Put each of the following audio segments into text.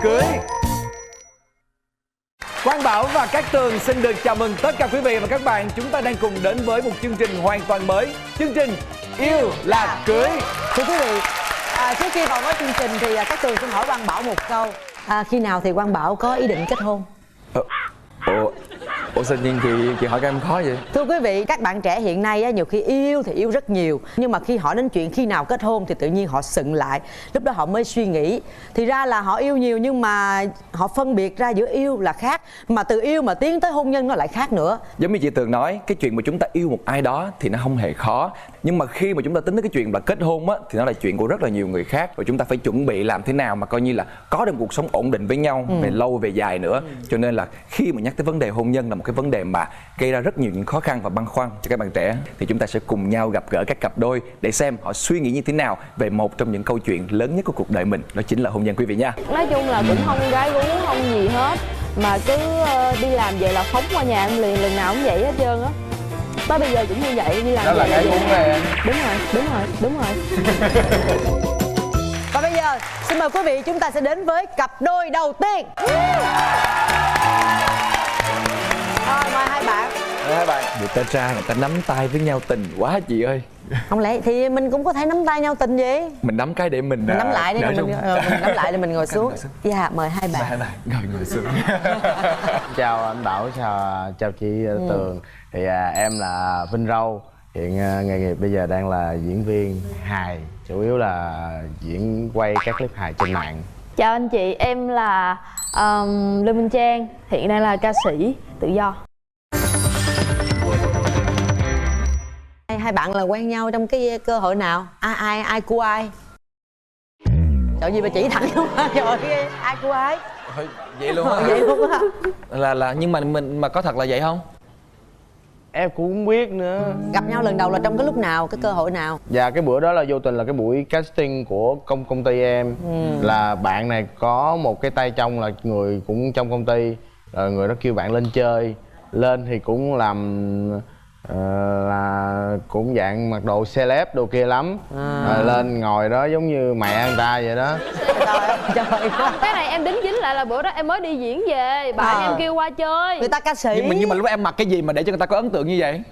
cưới. Quang Bảo và Cát Tường xin được chào mừng tất cả quý vị và các bạn. Chúng ta đang cùng đến với một chương trình hoàn toàn mới. Chương trình Yêu Là Cưới. Thưa quý vị, trước khi vào với chương trình thì Cát Tường xin hỏi Quang Bảo một câu. Khi nào thì Quang Bảo có ý định kết hôn? Ủa sao chị hỏi các em khó vậy? Thưa quý vị, các bạn trẻ hiện nay á, nhiều khi yêu thì yêu rất nhiều, nhưng mà khi hỏi đến chuyện khi nào kết hôn thì tự nhiên họ sững lại. Lúc đó họ mới suy nghĩ. Thì ra là họ yêu nhiều nhưng mà họ phân biệt ra giữa yêu là khác, mà từ yêu mà tiến tới hôn nhân nó lại khác nữa. Giống như chị Tường nói, cái chuyện mà chúng ta yêu một ai đó thì nó không hề khó. Nhưng mà khi mà chúng ta tính đến cái chuyện là kết hôn á, thì nó là chuyện của rất là nhiều người khác. Rồi chúng ta phải chuẩn bị làm thế nào mà coi như là có được một cuộc sống ổn định với nhau về lâu về dài nữa. Cho nên là khi mà nhắc tới vấn đề hôn nhân là một cái vấn đề mà gây ra rất nhiều những khó khăn và băn khoăn cho các bạn trẻ, thì chúng ta sẽ cùng nhau gặp gỡ các cặp đôi để xem họ suy nghĩ như thế nào về một trong những câu chuyện lớn nhất của cuộc đời mình, đó chính là hôn nhân, quý vị nha. Nói chung là cũng không gái gú không gì hết, mà cứ đi làm về là phóng qua nhà em liền, lần nào cũng vậy hết trơn á. Tới bây giờ cũng như vậy, đi làm đó là gái gú về. Đúng rồi. Và bây giờ xin mời quý vị chúng ta sẽ đến với cặp đôi đầu tiên. Rồi mời hai bạn. Hai bạn. Người ta ra người ta nắm tay với nhau tình quá chị ơi. Không lẽ thì mình cũng có thể nắm tay nhau tình gì? Mình nắm cái để mình nắm lại đi, mình nắm lại để mình ngồi xuống. Dạ, mời hai bạn. Hai bạn ngồi xuống. Chào anh Bảo, chào chị Tường. Thì em là Vinh Râu. Hiện nghề nghiệp bây giờ đang là diễn viên hài, chủ yếu là diễn quay các clip hài trên mạng. Chào anh chị, em là Lê Minh Trang, hiện đang là ca sĩ tự do. Hai bạn là quen nhau trong cái cơ hội nào? Ai cua ai? Trời gì mà chỉ thẳng không? Trời, ai cua ai? Vậy luôn á? Vậy luôn á. Là nhưng mà mình mà có thật là vậy không? Em cũng không biết nữa. Gặp nhau lần đầu là trong cái lúc nào, cái cơ hội nào? Dạ cái bữa đó là vô tình là cái buổi casting của công ty em. Là bạn này có một cái tay trong là người cũng trong công ty, rồi người đó kêu bạn lên chơi. Lên thì cũng làm là cũng dạng mặc đồ celeb đồ kia lắm. Lên ngồi đó giống như mẹ người ta vậy đó. Trời ơi. Cái này em đính chính lại là bữa đó em mới đi diễn về, bạn em kêu qua chơi. Người ta ca sĩ. Nhưng mà lúc em mặc cái gì mà để cho người ta có ấn tượng như vậy?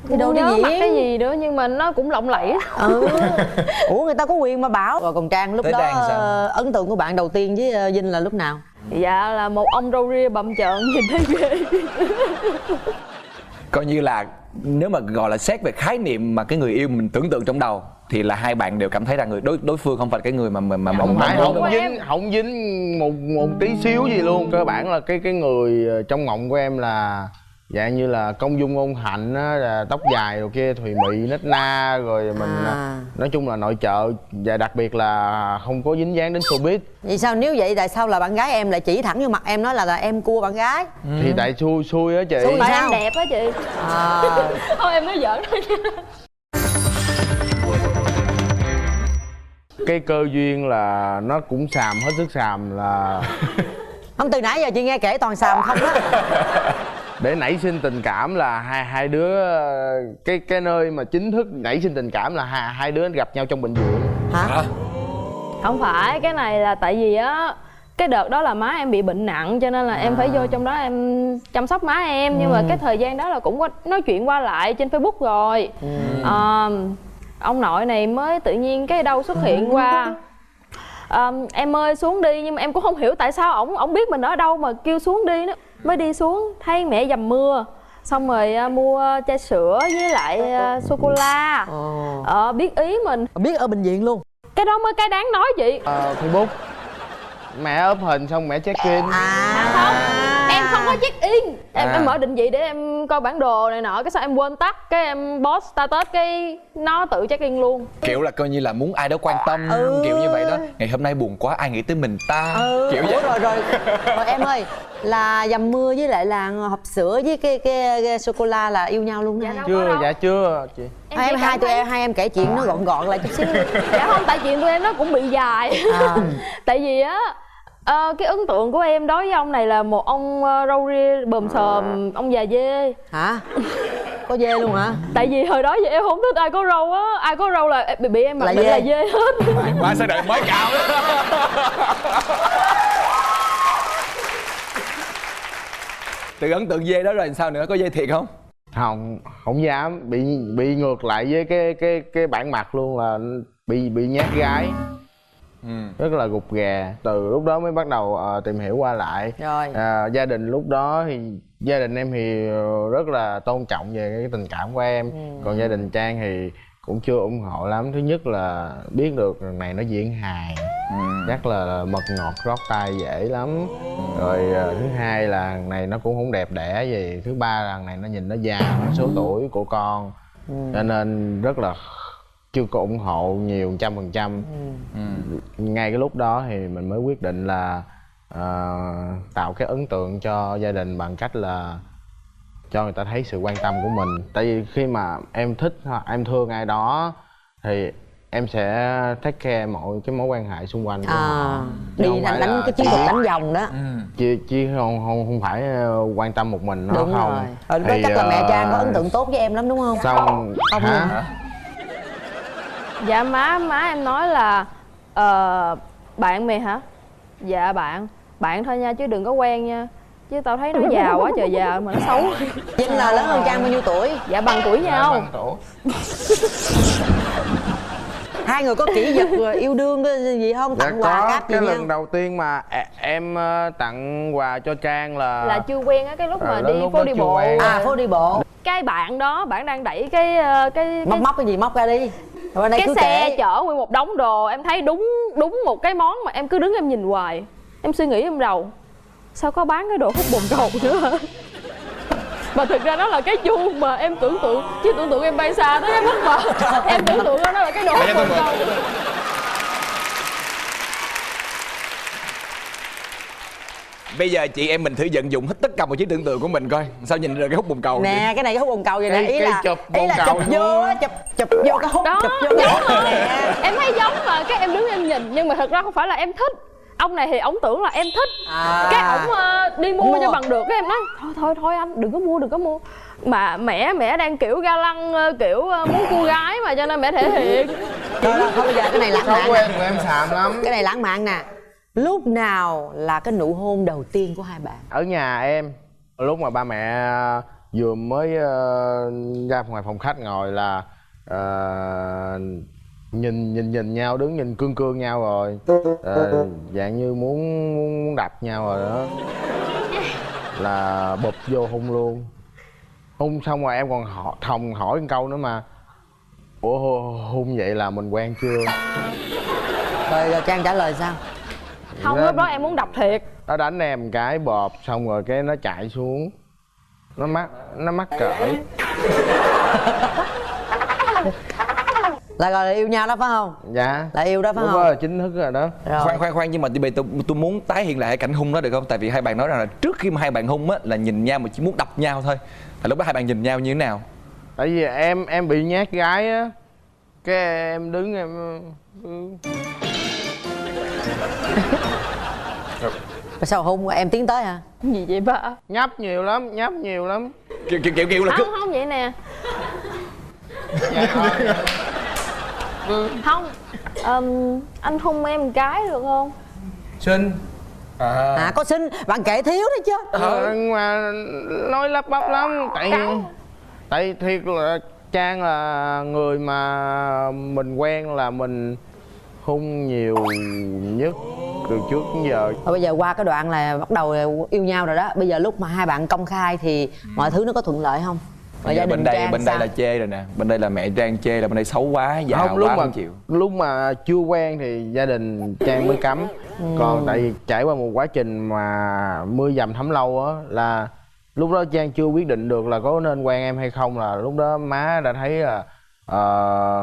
Thì đồ đi nhớ diễn. mặc cái gì nữa nhưng mà nó cũng lộng lẫy. Ủa người ta có quyền mà bảo. Rồi còn Trang lúc Tới đó Trang ấn tượng của bạn đầu tiên với Vinh là lúc nào? Dạ là một ông râu ria bầm trợn nhìn thấy ghê. Coi như là nếu mà gọi là xét về khái niệm mà cái người yêu mình tưởng tượng trong đầu thì là hai bạn đều cảm thấy rằng người đối phương không phải cái người mà không phải không dính một tí xíu gì luôn. Cơ bản là cái người trong mộng của em là dạng như là công dung ngôn hạnh á, là tóc dài rồi kia, thùy mị nết na, rồi mình nói chung là nội trợ, và đặc biệt là không có dính dáng đến showbiz. Vì sao nếu vậy tại sao là bạn gái em lại chỉ thẳng vô mặt em nói là em cua bạn gái? Thì tại xui á chị. Tại em đẹp á chị. Thôi em nói giỡn thôi nha. Cái cơ duyên là nó cũng xàm hết sức xàm là không, từ nãy giờ chị nghe kể toàn xàm không á. để nảy sinh tình cảm là hai đứa, cái nơi mà chính thức nảy sinh tình cảm là hai đứa gặp nhau trong bệnh viện. Hả? Không phải, cái này là tại vì á cái đợt đó là má em bị bệnh nặng cho nên là em phải vô trong đó em chăm sóc má em. Nhưng mà cái thời gian đó là cũng có nói chuyện qua lại trên Facebook rồi. Ông nội này mới tự nhiên cái đâu xuất hiện qua. Em ơi xuống đi, nhưng mà em cũng không hiểu tại sao ổng biết mình ở đâu mà kêu xuống đi đó. Mới đi xuống thấy mẹ dầm mưa, xong rồi mua chai sữa với lại sô cô la. Biết ý mình, Biết ở bệnh viện luôn. cái đó mới cái đáng nói chị. Facebook mẹ up hình xong mẹ check in. Không, em không có check in. Em mở định vị để em coi bản đồ này nọ, cái sao em quên tắt, cái em post status cái nó tự check in luôn. Kiểu là coi như là muốn ai đó quan tâm, kiểu như vậy đó. Ngày hôm nay buồn quá ai nghĩ tới mình ta, kiểu vậy. Rồi em ơi, là dầm mưa với lại là hộp sữa với cái sô cô la là yêu nhau luôn đó? Dạ chưa chị. Hai em kể chuyện nó gọn lại chút xíu. Dạ không, tại chuyện tụi em nó cũng bị dài. Tại vì á cái ấn tượng của em đối với ông này là một ông râu ria bờm sờm, ông già dê. Hả? Có dê luôn hả? Tại vì hồi đó giờ em không thích ai có râu á, ai có râu là bị em mặc định là dê hết. Ba sao đợi mới cao đó. tự ấn tượng dê đó rồi sao nữa, có dê thiệt không? Không dám, bị ngược lại với cái bản mặt luôn, là bị nhát gái. Rất là gục ghè. Từ lúc đó mới bắt đầu tìm hiểu qua lại. Rồi. Gia đình lúc đó thì gia đình em thì rất là tôn trọng về cái tình cảm của em. Còn gia đình Trang thì cũng chưa ủng hộ lắm. Thứ nhất là biết được lần này nó diễn hài, chắc là mật ngọt rót tay dễ lắm. Rồi thứ hai là lần này nó cũng không đẹp đẽ gì. Thứ ba là lần này nó nhìn nó già, nó số tuổi của con, cho nên rất là chưa có ủng hộ nhiều 100%. Ngay cái lúc đó thì mình mới quyết định là tạo cái ấn tượng cho gia đình bằng cách là cho người ta thấy sự quan tâm của mình. Tại vì khi mà em thích hoặc em thương ai đó thì em sẽ take care mọi cái mối quan hệ xung quanh của họ. Đi đánh cái chiến thuật đánh vòng đó. Chứ không phải quan tâm một mình nó. Đúng không rồi. Rồi chắc là mẹ Trang có ấn tượng tốt với em lắm đúng không? Xong không hả? Dạ má em nói là bạn mày hả? Dạ bạn thôi nha chứ đừng có quen nha, chứ tao thấy nó già quá trời già mà nó xấu. Vinh là lớn hơn Trang bao nhiêu tuổi? Dạ bằng tuổi nhau. Hai người có kỷ vật yêu đương gì không? Tặng quà cáp gì cái nhau? lần đầu tiên mà em tặng quà cho Trang là chưa quen á, cái lúc mà đi phố đi bộ. Phố đi bộ. Cái bạn đó, bạn đang đẩy cái móc cái gì, móc ra đi. Rồi đây cái cứ xe kể. chở nguyên một đống đồ, em thấy đúng một cái món mà em cứ đứng em nhìn hoài. Em suy nghĩ trong đầu sao có bán cái đồ hút bồn cầu nữa hả? Mà thực ra đó là cái chuông mà em tưởng tượng, chứ tưởng tượng em bay xa tới cái mức mà em tưởng tượng đó là cái đồ hút bồn cầu. Bây giờ chị em mình thử vận dụng hết tất cả mọi trí tưởng tượng của mình coi sao nhìn được cái hút bồn cầu nè vậy? cái này cái hút bồn cầu vậy nè, ý là chụp chụp vô á, chụp vô cái hút, đó, chụp vô cái hút nè. Em thấy giống mà cái em đứng em nhìn, nhưng mà thật ra không phải là em thích. Ông này thì ổng tưởng là em thích. Cái ổng đi mua cho bằng được, cái em nói thôi anh đừng có mua. Mà mẹ đang kiểu ga lăng, kiểu muốn cô gái mà, cho nên mẹ thể hiện. Thôi bây giờ cái này lãng thói mạn. quen của em xàm lắm. Cái này lãng mạn nè. Lúc nào là cái nụ hôn đầu tiên của hai bạn? Ở nhà em, lúc mà ba mẹ vừa mới ra ngoài phòng khách ngồi là nhìn nhau, đứng nhìn cương nhau rồi, dạng như muốn đập nhau rồi đó, là bụp vô hôn luôn. Hôn xong rồi em còn hỏi một câu nữa mà, ủa hôn vậy là mình quen chưa? Rồi Trang trả lời sao? Không, lúc đó em muốn đập thiệt. Nó đánh em cái bọp xong rồi cái nó chạy xuống, nó mắc cỡ. Là gọi là yêu nhau đó phải không? Dạ. Là yêu đó phải không? Lúc đó là chính thức rồi đó. Rồi. Khoan nhưng mà tôi muốn tái hiện lại cái cảnh hung đó được không? Tại vì hai bạn nói rằng là trước khi mà hai bạn hung á là nhìn nhau mà chỉ muốn đập nhau thôi. Thì lúc đó hai bạn nhìn nhau như thế nào? Tại vì em bị nhát gái á, cái em đứng em Rồi sao hôn em tiến tới hả? Gì vậy ba? nhấp nhiều lắm. Kiểu là Không vậy nè. Không, anh hôn em một cái được không? Xin. Có xin, bạn kể thiếu đấy chứ. Nhưng mà nói lắp bắp lắm. Tại thiệt là Trang là người mà mình quen là mình hôn nhiều nhất từ trước đến giờ. Bây giờ qua cái đoạn là bắt đầu yêu nhau rồi đó. Bây giờ lúc mà hai bạn công khai thì mọi thứ nó có thuận lợi không? Bây giờ bên đây là chê rồi nè, bên đây là mẹ Trang chê là bên đây xấu quá, già quá không chịu. Lúc mà chưa quen thì gia đình Trang mới cấm. Còn tại vì trải qua một quá trình mà mưa dầm thấm lâu á, là lúc đó Trang chưa quyết định được là có nên quen em hay không, là lúc đó má đã thấy là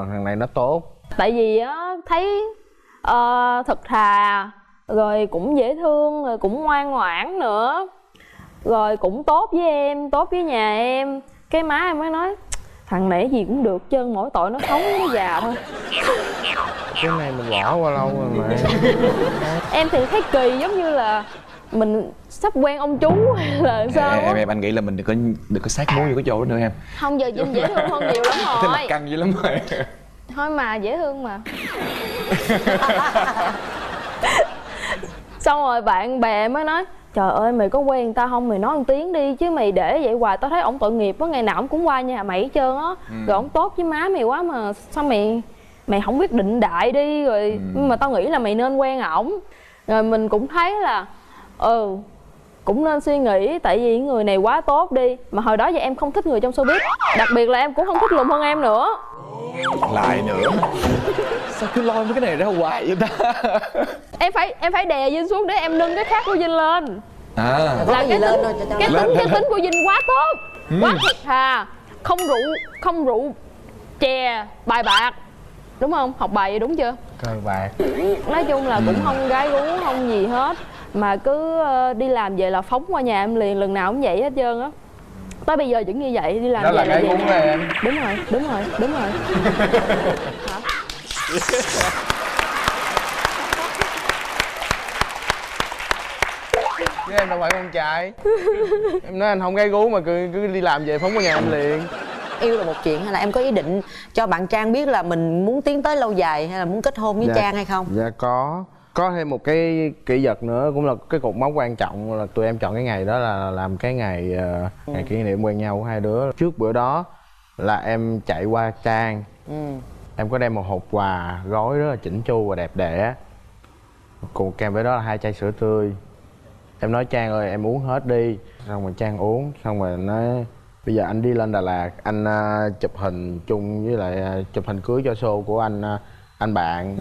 thằng này nó tốt. Tại vì á thấy thật thà, rồi cũng dễ thương, rồi cũng ngoan ngoãn nữa, rồi cũng tốt với em, tốt với nhà em. Cái má em mới nói thằng này gì cũng được trơn, mỗi tội nó xấu nó già thôi. Cái này mình bỏ qua lâu rồi mà. Em thì thấy kỳ, giống như là mình sắp quen ông chú hay là sao á. Em anh nghĩ là mình đừng có sát muối vô cái chỗ đó nữa em. Không, giờ Vinh dễ thương hơn nhiều lắm Thế rồi. là căng dữ lắm rồi. Thôi mà dễ thương mà. Xong rồi bạn bè mới nói trời ơi mày có quen người ta không, mày nói một tiếng đi chứ mày để vậy hoài tao thấy ổng tội nghiệp á, ngày nào ổng cũng qua nhà mày hết trơn á. Rồi ổng tốt với má mày quá mà sao mày không biết định đại đi rồi. Nhưng mà tao nghĩ là mày nên quen ổng. Rồi mình cũng thấy là cũng nên suy nghĩ, tại vì người này quá tốt đi. Mà hồi đó giờ em không thích người trong showbiz, đặc biệt là em cũng không thích lùn hơn em nữa. Lại nữa. Sao cứ lôi mấy cái này ra hoài vậy ta? Em phải đè Vinh xuống để em nâng cái khác của Vinh lên. Có Là cái gì lên thôi cho cái tính của Vinh quá tốt, quá thiệt thà, không rượu chè bài bạc, đúng không? Học bài vậy đúng chưa? Cờ bạc. Nói chung là cũng không gái gú không gì hết, mà cứ đi làm về là phóng qua nhà em liền, lần nào cũng vậy hết trơn á. Tới bây giờ vẫn như vậy, đi làm đó về là gái gú nhà. em. Đúng rồi. Hả? Chứ em đâu phải con trai. Em nói anh không gái gú mà cứ đi làm về phóng qua nhà em liền. Yêu là một chuyện, hay là em có ý định cho bạn Trang biết là mình muốn tiến tới lâu dài hay là muốn kết hôn với Trang hay không? Dạ có thêm một cái kỷ vật nữa, cũng là cái cột mốc quan trọng, là tụi em chọn cái ngày đó là làm cái ngày ngày kỷ niệm quen nhau của hai đứa. Trước bữa đó là em chạy qua Trang, em có đem một hộp quà gói rất là chỉnh chu và đẹp đẽ, cùng kèm với đó là 2 chai sữa tươi. Em nói Trang ơi em uống hết đi, xong rồi Trang uống, xong rồi nói bây giờ anh đi lên Đà Lạt, anh chụp hình chung với lại chụp hình cưới cho show của anh bạn.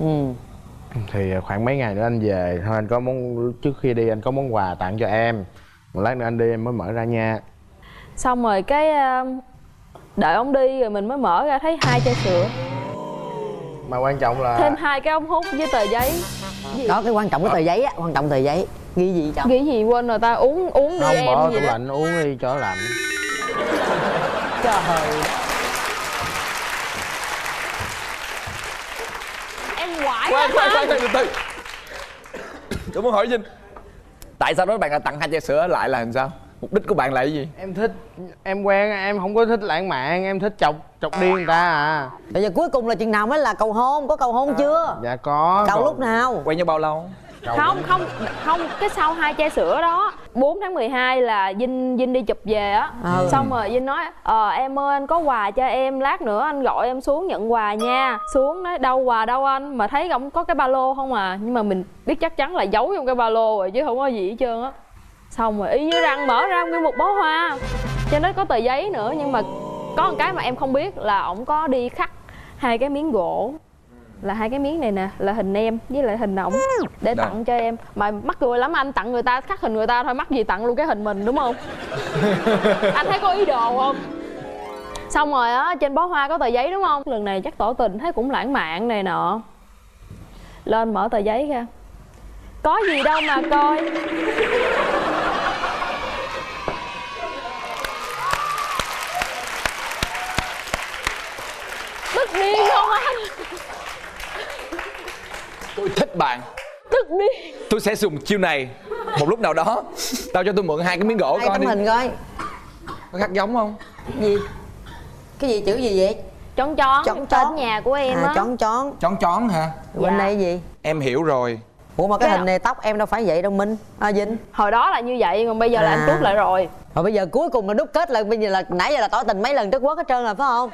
Thì khoảng mấy ngày nữa anh về thôi, anh có trước khi đi anh có món quà tặng cho em, một lát nữa anh đi em mới mở ra nha. Xong rồi cái đợi ông đi rồi mình mới mở ra thấy 2 chai sữa, Mà quan trọng là thêm 2 cái ống hút với tờ giấy. Đó, cái quan trọng cái tờ giấy á, quan trọng tờ giấy. Ghi gì chồng? Ghi gì quên rồi ta, uống đi không, em bỏ gì tủ đó. lạnh uống đi cho lạnh. Trời, Em quải Khoan, quá. từ từ. Tôi muốn hỏi Vinh, tại sao đó bạn lại tặng 2 chai sữa lại là làm sao? Mục đích của bạn là cái gì? Em thích, em quen, em không có thích lãng mạn, em thích chọc điên người ta à. bây giờ cuối cùng là chừng nào mới là cầu hôn? Có cầu hôn chưa? Dạ có. Cầu lúc nào? Quen nhau bao lâu? Không, cái sau 2 chai sữa đó 4 tháng 12 là Vinh đi chụp về á. Xong rồi Vinh nói em ơi anh có quà cho em, lát nữa anh gọi em xuống nhận quà nha. Xuống nói đâu quà đâu anh, mà thấy ông có cái ba lô không à, nhưng mà mình biết chắc chắn là giấu trong cái ba lô rồi chứ không có gì hết trơn á. Xong rồi y như rằng mở ra nguyên một bó hoa, trên đó có tờ giấy nữa, nhưng mà có một cái mà em không biết là ổng có đi khắc 2 cái miếng gỗ, là 2 cái miếng này nè là hình em với lại hình ổng để tặng cho em. Mà mắc cười lắm, anh tặng người ta khắc hình người ta thôi, mắc gì tặng luôn cái hình mình, đúng không? Anh thấy có ý đồ không? Xong rồi á, trên bó hoa có tờ giấy đúng không? Lần này chắc tỏ tình thấy cũng lãng mạn này nọ, lên mở tờ giấy ra, có gì đâu mà coi. Tức điên không anh? Tôi thích bạn. Tức điên. Tôi sẽ dùng chiêu này một lúc nào đó. Tao cho tôi mượn 2 cái miếng gỗ 2 coi tấm đi. hình coi. Có khắc giống không? Gì? Cái gì, chữ gì vậy? Chón Chón tên nhà của em á. Chón Chón hả? bên đây gì? Em hiểu rồi. Ủa mà cái Cái hình này tóc em đâu phải vậy đâu Minh. Vinh. Hồi đó là như vậy, còn bây giờ là anh tuốt lại rồi. Rồi bây giờ cuối cùng là đúc kết là bây giờ là nãy giờ là tỏ tình mấy lần trước quốc hết trơn rồi phải không?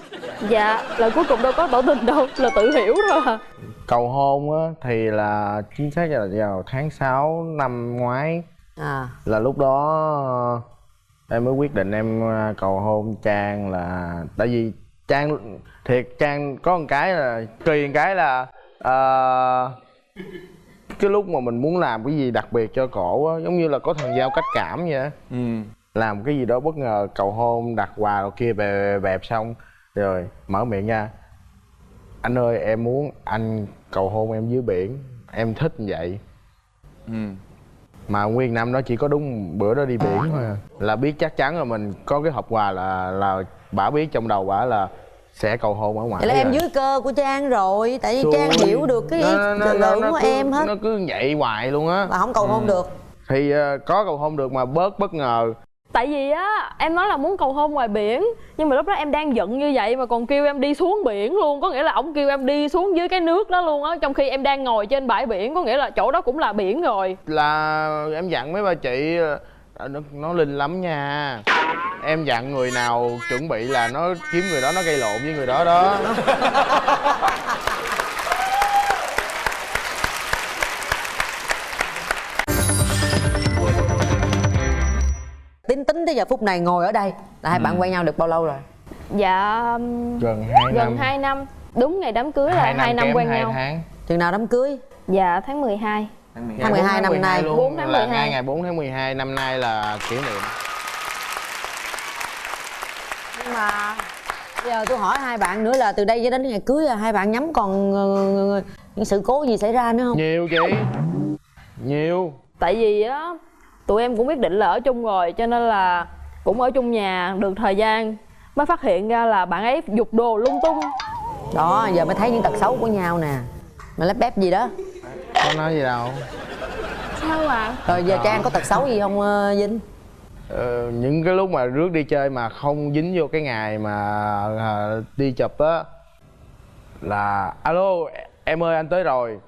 Dạ, là cuối cùng đâu có tỏ tình đâu, là tự hiểu thôi à. Cầu hôn á thì là chính xác là vào tháng 6 năm ngoái. Là lúc đó em mới quyết định em cầu hôn Trang, là tại vì Trang thiệt, Trang có một cái là kỳ, một cái là cái lúc mà mình muốn làm cái gì đặc biệt cho cổ á, giống như là có thần giao cách cảm vậy á. Làm cái gì đó bất ngờ, cầu hôn, đặt quà rồi kia bẹp xong rồi mở miệng nha, anh ơi em muốn anh cầu hôn em dưới biển, em thích như vậy. Mà nguyên năm đó chỉ có đúng bữa đó đi biển thôi à. Là biết chắc chắn là mình có cái hộp quà, là bả biết trong đầu bả là sẽ cầu hôn ở ngoài. Vậy là em dưới cơ của Trang rồi, tại vì Trang hiểu được cái ý tưởng của em hết. Nó cứ vậy hoài luôn á. Mà không cầu hôn được. Thì có cầu hôn được mà bớt bất ngờ. Tại vì á em nói là muốn cầu hôn ngoài biển, nhưng mà lúc đó em đang giận như vậy mà còn kêu em đi xuống biển luôn. Có nghĩa là ổng kêu em đi xuống dưới cái nước đó luôn á, trong khi em đang ngồi trên bãi biển, có nghĩa là chỗ đó cũng là biển rồi. Là em dặn mấy bà chị nó linh lắm nha. Em dặn người nào chuẩn bị là nó kiếm người đó, nó gây lộn với người đó đó. Tính tới giờ phút này ngồi ở đây là hai bạn quen nhau được bao lâu rồi? Dạ Gần 2 năm. Đúng ngày đám cưới là 2 năm quen nhau. Tháng. Chừng nào đám cưới? Dạ tháng 12. Tháng 12 năm nay. 4 tháng 12. Ngay ngày 4 tháng 12 năm nay là kỷ niệm. Nhưng mà giờ tôi hỏi hai bạn nữa là từ đây cho đến ngày cưới hai bạn nhắm còn những sự cố gì xảy ra nữa không? Nhiều chị. Nhiều. Tại vì á tụi em cũng quyết định là ở chung rồi, cho nên là cũng ở chung nhà được thời gian mới phát hiện ra là bạn ấy giục đồ lung tung. Đó, giờ mới thấy những tật xấu của nhau nè. Mà lép bép gì đó. Có nói gì đâu. Sao à? Rồi giờ Trang có tật xấu gì không Vinh? Những cái lúc mà rước đi chơi mà không dính vô cái ngày mà đi chụp á là alo em ơi anh tới rồi,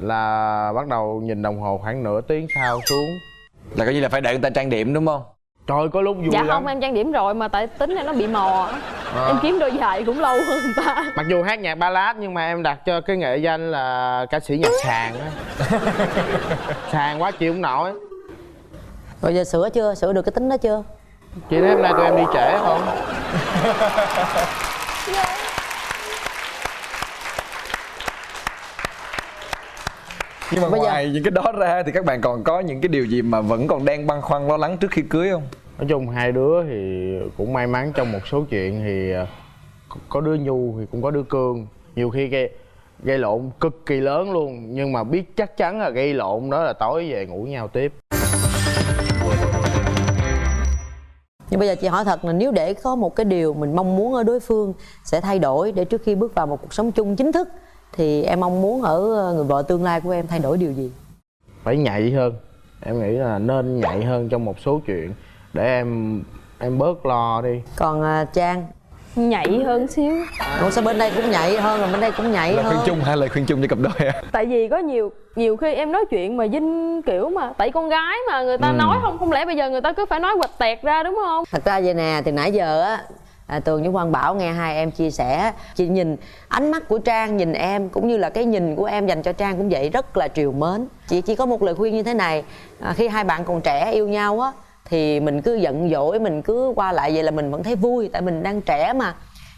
là bắt đầu nhìn đồng hồ khoảng nửa tiếng sau xuống. Là coi như là phải đợi người ta trang điểm đúng không? Trời ơi, có lúc vui Dạ lắm. không, em trang điểm rồi mà tại tính này nó bị mò. Em kiếm đôi giày cũng lâu hơn người ta. Mặc dù hát nhạc ballad nhưng mà em đặt cho cái nghệ danh là ca sĩ nhạc sàn á. Sàn quá chịu không nổi. Rồi giờ sửa chưa? Sửa được cái tính đó chưa? Chị thấy hôm nay tụi em đi trễ không? Nhưng mà Bây giờ- ngoài những cái đó ra thì các bạn còn có những cái điều gì mà vẫn còn đang băn khoăn lo lắng trước khi cưới không? Nói chung hai đứa thì cũng may mắn trong một số chuyện thì có đứa nhu thì cũng có đứa cương. Nhiều khi gây lộn cực kỳ lớn luôn, nhưng mà biết chắc chắn là gây lộn đó là tối về ngủ nhau tiếp. Nhưng bây giờ chị hỏi thật là nếu để có một cái điều mình mong muốn ở đối phương sẽ thay đổi để trước khi bước vào một cuộc sống chung chính thức, thì em mong muốn ở người vợ tương lai của em thay đổi điều gì? Phải nhạy hơn. Em nghĩ là nên nhạy hơn trong một số chuyện để em bớt lo đi. Còn Trang? Nhạy hơn xíu. Ủa sao bên đây cũng nhạy hơn rồi bên đây cũng nhạy Là hơn? khuyên chung hay là khuyên chung cho cặp đôi à? Tại vì có nhiều khi em nói chuyện mà Vinh kiểu mà tại con gái mà người ta nói không lẽ bây giờ người ta cứ phải nói quạch tẹt ra đúng không? Thật ra vậy nè, thì nãy giờ á Tường với Quang Bảo nghe hai em chia sẻ, chị nhìn ánh mắt của Trang nhìn em cũng như là cái nhìn của em dành cho Trang cũng vậy, rất là trìu mến. Chị chỉ có một lời khuyên như thế này, khi hai bạn còn trẻ yêu nhau á thì mình cứ giận dỗi, mình cứ qua lại vậy là mình vẫn thấy vui, tại mình đang trẻ mà.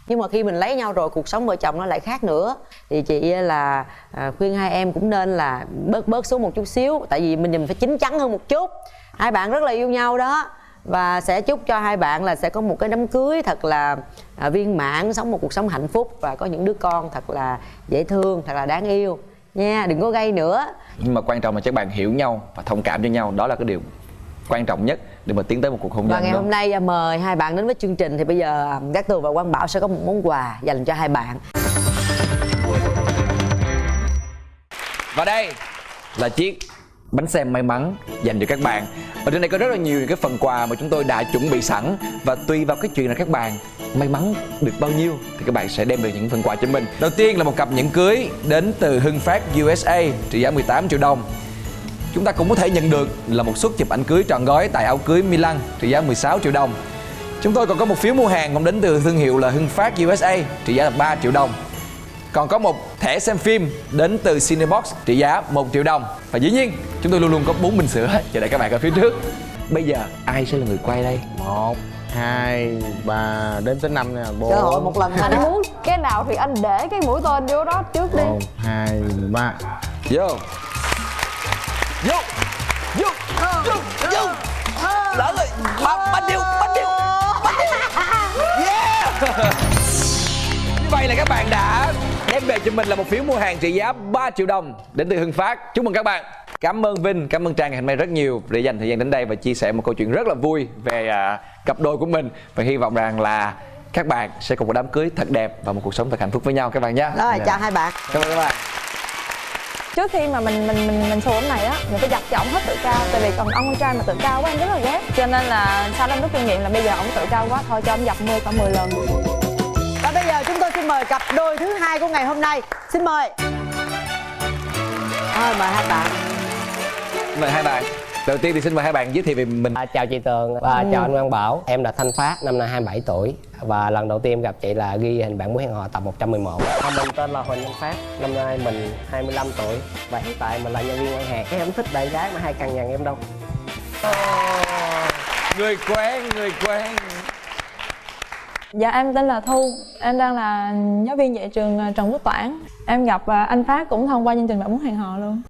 Nhưng mà khi mình lấy nhau rồi cuộc sống vợ chồng nó lại khác nữa. Thì chị là khuyên hai em cũng nên là bớt xuống một chút xíu, tại vì mình phải chín chắn hơn một chút. Hai bạn rất là yêu nhau đó, và sẽ chúc cho hai bạn là sẽ có một cái đám cưới thật là viên mãn, sống một cuộc sống hạnh phúc và có những đứa con thật là dễ thương, thật là đáng yêu nha. Đừng có gây nữa. Nhưng mà quan trọng là các bạn hiểu nhau và thông cảm cho nhau, đó là cái điều quan trọng nhất để mà tiến tới một cuộc hôn nhân. Và ngày đó. hôm nay mời hai bạn đến với chương trình, thì bây giờ Cát Tường và Quang Bảo sẽ có một món quà dành cho hai bạn. Và đây là chiếc bánh xe may mắn dành cho các bạn. Ở trên đây có rất là nhiều những cái phần quà mà chúng tôi đã chuẩn bị sẵn, và tùy vào cái chuyện là các bạn may mắn được bao nhiêu thì các bạn sẽ đem về những phần quà cho mình. Đầu tiên là một cặp nhẫn cưới đến từ Hưng Phát USA trị giá 18 triệu đồng. Chúng ta cũng có thể nhận được là một suất chụp ảnh cưới trọn gói tại áo cưới Milan trị giá 16 triệu đồng. Chúng tôi còn có một phiếu mua hàng cũng đến từ thương hiệu là Hưng Phát USA trị giá là 3 triệu đồng. Còn có một thẻ xem phim đến từ Cinebox trị giá 1 triệu đồng. Và dĩ nhiên chúng tôi luôn luôn có 4 bình sữa chờ đợi các bạn ở phía trước. Bây giờ ai sẽ là người quay đây? 1, 2, 3 đến tới 5 nè. Cơ hội một lần thôi. Anh muốn cái nào thì anh để cái mũi tên vô đó trước đi. 1, 2, 3. Vô. Vô. Vô. Vô. Vô. Lỡ rồi. Ba điều. Yeah. Như vậy là các bạn đã đem về cho mình là một phiếu mua hàng trị giá 3 triệu đồng đến từ Hưng Phát. Chúc mừng các bạn. Cảm ơn Vinh, cảm ơn Trang ngày hôm nay rất nhiều để dành thời gian đến đây và chia sẻ một câu chuyện rất là vui về cặp đôi của mình. Và hy vọng rằng là các bạn sẽ có một đám cưới thật đẹp và một cuộc sống thật hạnh phúc với nhau các bạn nhé. Rồi, chào hai bạn. Cảm ơn các bạn. Trước khi mà mình xù ống này á, mình phải dập cho ổng hết tự cao. Tại vì còn ông con trai mà tự cao quá em rất là ghét. Cho nên là sau đó em rút kinh nghiệm là bây giờ ổng tự cao quá thôi cho ổng dập cả 10 lần. Và bây giờ chúng tôi xin mời cặp đôi thứ hai của ngày hôm nay. Xin mời. Mời hai bạn. Mời hai bạn. Đầu tiên thì xin mời hai bạn giới thiệu về mình. Chào chị Tường và chào anh Quang Bảo. Em là Thanh Phát, năm nay 27 tuổi. Và lần đầu tiên em gặp chị là ghi hình Bạn Muốn Hẹn Hò tập 111. Mình tên là Huỳnh Văn Phát, năm nay mình 25 tuổi. Và hiện tại mình là nhân viên ngân hàng. Em không thích bạn gái mà hay cằn nhằn em đâu. Người quen. Dạ em tên là Thu, em đang là giáo viên dạy trường Trần Quốc Toản. Em gặp anh Phát cũng thông qua chương trình Bạn Muốn Hẹn Hò luôn.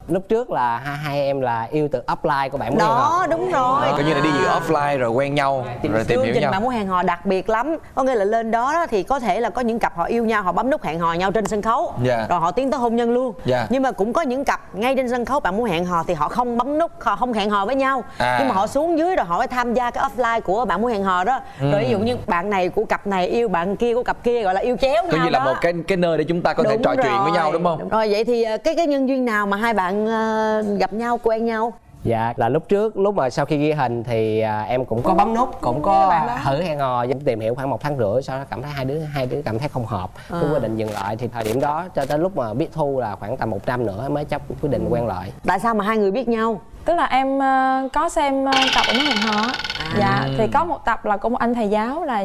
Lúc trước là hai em là yêu từ offline của Bạn Muốn Hẹn Hò. Đó, đúng rồi. Coi như là đi dự offline rồi quen nhau rồi tìm hiểu Chương trình nhau. Bạn Muốn Hẹn Hò đặc biệt lắm. Có nghĩa là lên đó thì có thể là có những cặp họ yêu nhau, họ bấm nút hẹn hò nhau trên sân khấu. Dạ. Rồi họ tiến tới hôn nhân luôn. Dạ. Nhưng mà cũng có những cặp ngay trên sân khấu Bạn Muốn Hẹn Hò thì họ không bấm nút, họ không hẹn hò với nhau. Nhưng mà họ xuống dưới rồi họ phải tham gia cái offline của Bạn Muốn Hẹn Hò đó. Rồi ví dụ như bạn này của cặp này yêu bạn kia của cặp kia, gọi là yêu chéo nhau. Coi như là đó. một cái nơi để chúng ta có thể Đúng trò chuyện với rồi. nhau, đúng không? Đúng rồi, vậy thì cái nhân duyên nào mà hai bạn gặp nhau, quen nhau? Dạ là lúc trước lúc mà sau khi ghi hình thì em cũng có bấm nút, cũng có thử hẹn hò, tìm hiểu khoảng 1 tháng rưỡi, sau đó cảm thấy hai đứa cảm thấy không hợp, cũng quyết định dừng lại. Thì thời điểm đó cho tới lúc mà biết Thu là khoảng tầm 1 năm nữa mới chấp quyết định quen lại. Tại sao mà hai người biết nhau? Tức là em có xem tập Bạn Muốn Hẹn Hò. Dạ thì có một tập là của một anh thầy giáo là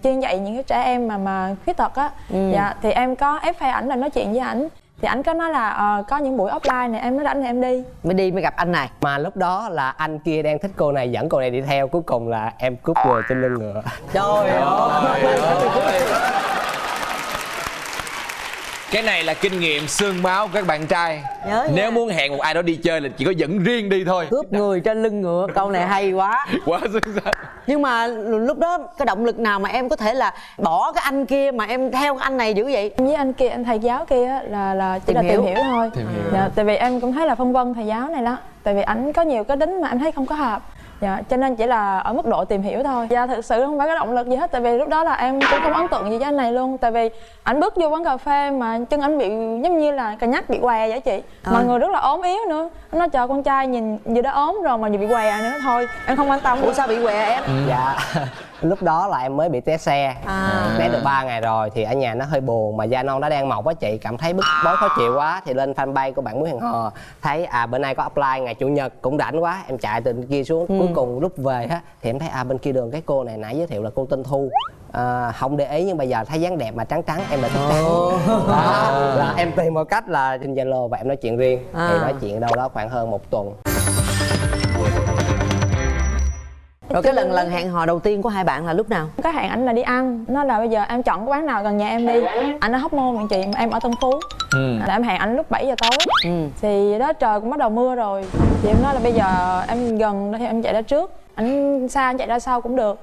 chuyên dạy những cái trẻ em mà khuyết tật á. Dạ thì em có ép phe ảnh là nói chuyện với ảnh. Thì ảnh có nói là có những buổi offline này em nói rảnh thì em đi. Mới gặp anh này. Mà lúc đó là anh kia đang thích cô này, dẫn cô này đi theo, cuối cùng là em cúp người trên lưng ngựa. Trời ơi. Cái này là kinh nghiệm xương máu của các bạn trai. Nhớ Nếu nha. muốn hẹn một ai đó đi chơi là chỉ có dẫn riêng đi thôi. Cướp người trên lưng ngựa, câu này hay quá. Quá xứng đáng. Nhưng mà lúc đó cái động lực nào mà em có thể là bỏ cái anh kia mà em theo cái anh này dữ vậy? Em với anh kia, anh thầy giáo kia á, là chỉ là tìm hiểu thôi. Dạ, tại vì em cũng thấy là phân vân thầy giáo này đó. Tại vì ảnh có nhiều cái tính mà em thấy không có hợp. Dạ, cho nên chỉ là ở mức độ tìm hiểu thôi. Dạ, thực sự không phải cái động lực gì hết. Tại vì lúc đó là em cũng không ấn tượng gì với anh này luôn. Tại vì ảnh bước vô quán cà phê mà chân ảnh bị giống như là cà nhắc bị què vậy chị. Mọi người rất là ốm yếu nữa. Anh nói trời con trai nhìn vừa đã ốm rồi mà vừa bị què nữa. Thôi em không quan tâm. Ủa sao bị què em? Dạ lúc đó là em mới bị té xe, té được 3 ngày rồi thì ở nhà nó hơi buồn mà da non nó đang mọc á chị, cảm thấy bức bối khó chịu quá thì lên fanpage của Bạn Muốn Hẹn Hò, thấy bữa nay có apply ngày chủ nhật cũng rảnh quá, em chạy từ bên kia xuống. Cuối cùng lúc về á thì em thấy bên kia đường cái cô này nãy giới thiệu là cô tên Thu. Không để ý nhưng bây giờ thấy dáng đẹp mà trắng trắng em lại thích trắng. Là em tìm một cách là trên Zalo và em nói chuyện riêng. Thì nói chuyện đâu đó khoảng hơn 1 tuần. Rồi cái lần hẹn hò đầu tiên của hai bạn là lúc nào? Cái hẹn ảnh là đi ăn, nói là bây giờ em chọn cái quán nào gần nhà em đi. Anh ở Hóc Môn chị, mà em ở Tân Phú. Là em hẹn ảnh lúc 7 giờ tối. Thì đó trời cũng bắt đầu mưa rồi. Thì em nói là bây giờ em gần thì em chạy ra trước, ảnh xa anh chạy ra sau cũng được.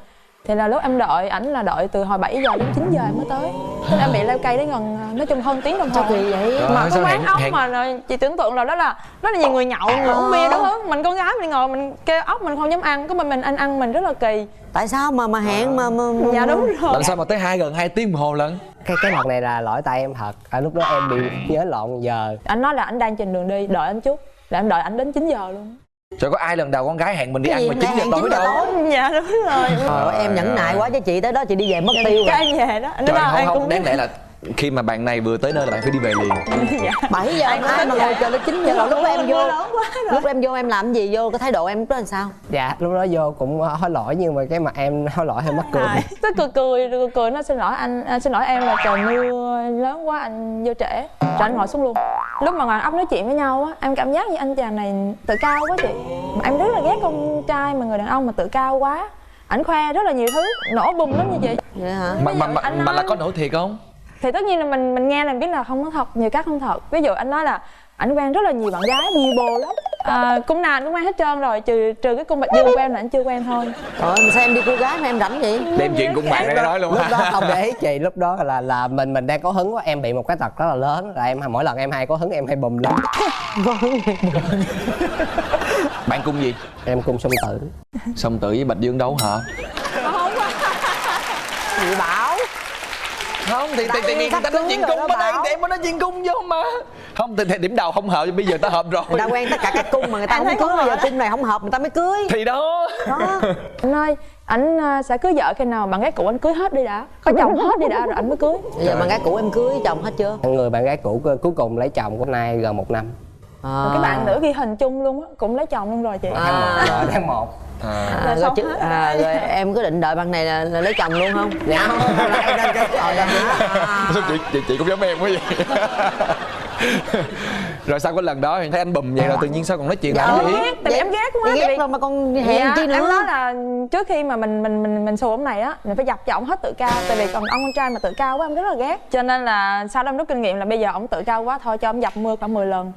Thì là lúc em đợi ảnh là đợi từ hồi 7 giờ đến 9 giờ em mới tới. Thế em bị leo cây đến gần nói chung hơn tiếng đồng hồ. Sao kỳ vậy? Mà có quán ốc mà chị tưởng tượng là đó là rất là nhiều người nhậu, người uống bia đúng không? Mình con gái mình ngồi mình kêu ốc mình không dám ăn, có mình anh ăn mình rất là kỳ. Tại sao mà hẹn mà Dạ đúng rồi. Làm sao mà tới gần 2 tiếng đồng hồ lận? Cái lần này là lỗi tại em thật. Lúc đó em bị nhớ lộn giờ. Anh nói là anh đang trên đường đi, đợi anh chút. Là em đợi anh đến 9 giờ luôn. Trời, có ai lần đầu con gái hẹn mình đi ăn mà 9 giờ hẹn tối 9 giờ đâu? tối? Dạ đúng rồi. Trời ơi, em nhẫn nại quá chứ chị tới đó chị đi về mất tiêu Cho rồi. em về đó. Trời, Em không, cũng đáng lẽ là khi mà bạn này vừa tới nơi là bạn phải đi về liền. 7 giờ ai mà ngồi chờ đến 9 giờ. Lúc em vô, lúc em vô em làm gì vô, cái thái độ em lúc đó làm sao? Dạ lúc đó vô cũng hối lỗi nhưng mà cái mặt em hối lỗi hơi mắc cười. Tôi cười nó xin lỗi anh, xin lỗi em là trời mưa lớn quá anh vô trễ. Rồi anh ngồi xuống luôn. Lúc mà ngồi ấp nói chuyện với nhau á, em cảm giác như anh chàng này tự cao quá chị. Mà em rất là ghét con trai mà người đàn ông mà tự cao quá. Ảnh khoe rất là nhiều thứ, nổ bùng lắm như chị. Vậy hả? Mà là có nổi thiệt không? Thì tất nhiên là mình nghe là biết là không có thật, nhiều cái không thật. Ví dụ anh nói là ảnh quen rất là nhiều bạn gái, nhiều bồ lắm. Cung nào anh cũng quen hết trơn rồi, trừ cái cung Bạch Dương của em là anh chưa quen thôi. Trời ơi, sao em đi cô gái mà em rảnh vậy? Đem chuyện cùng bạn ra nói luôn. Lúc đó không để ý chị, lúc đó là mình đang có hứng quá, em bị một cái tật rất là lớn là em mỗi lần em hay có hứng em hay bùm lên. Bạn cung gì? Em cung Song Tử. Song Tử với Bạch Dương đấu hả? Chị Bảo. Không thì ta nói chuyện cung bên đây thì em mới nói chuyện cung vô mà. Không thì điểm đầu không hợp, bây giờ ta hợp rồi. Người ta quen tất cả các cung mà người ta không cưới, bây giờ cung này không hợp người ta mới cưới. Thì đó. Anh ơi, ảnh sẽ cưới vợ khi nào bạn gái cũ anh cưới hết đi đã, có chồng hết đi đã rồi anh mới cưới. Bây giờ bạn gái cũ em cưới chồng hết chưa? Người bạn gái cũ cuối cùng lấy chồng của nay gần 1 năm. Cái bạn nữ ghi hình chung luôn á, cũng lấy chồng luôn rồi chị. Tháng 1. Rồi em có định đợi bạn này là lấy chồng luôn không? Dạ không. Sao chị cũng giống em quá vậy? Rồi sau cái lần đó thì thấy anh bùm vậy rồi tự nhiên sao còn nói chuyện lại gì? Tại vì em ghét quá. Ghét rồi mà còn hẹn chi nữa. Em nói là trước khi mà mình xù ông này á, mình phải dập cho ổng hết tự cao. Tại vì còn ông con trai mà tự cao quá em rất là ghét. Cho nên là sau đó em rút kinh nghiệm là bây giờ ổng tự cao quá thôi cho ổng dập mưa khoảng 10 lần.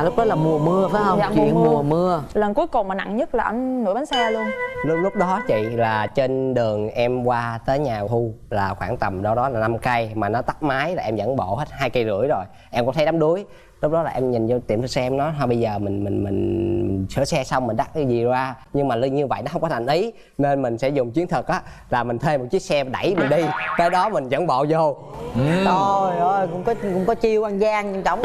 Lúc đó là mùa mưa phải không? Dạ, chuyện mùa mưa. Lần cuối cùng mà nặng nhất là anh nửa bánh xe luôn. Lúc đó chị là trên đường em qua tới nhà Thu là khoảng tầm đó là 5 cây mà nó tắt máy là em dẫn bộ hết 2,5 cây rồi. Em có thấy đám đuối. Lúc đó là em nhìn vô tiệm sửa xe em nói thôi bây giờ mình sửa xe xong mình đắt cái gì ra, nhưng mà như vậy nó không có thành ý nên mình sẽ dùng chiến thuật á là mình thuê một chiếc xe đẩy mình đi tới đó mình dẫn bộ vô. Trời ơi, cũng có chiêu ăn gian nhưng chổng.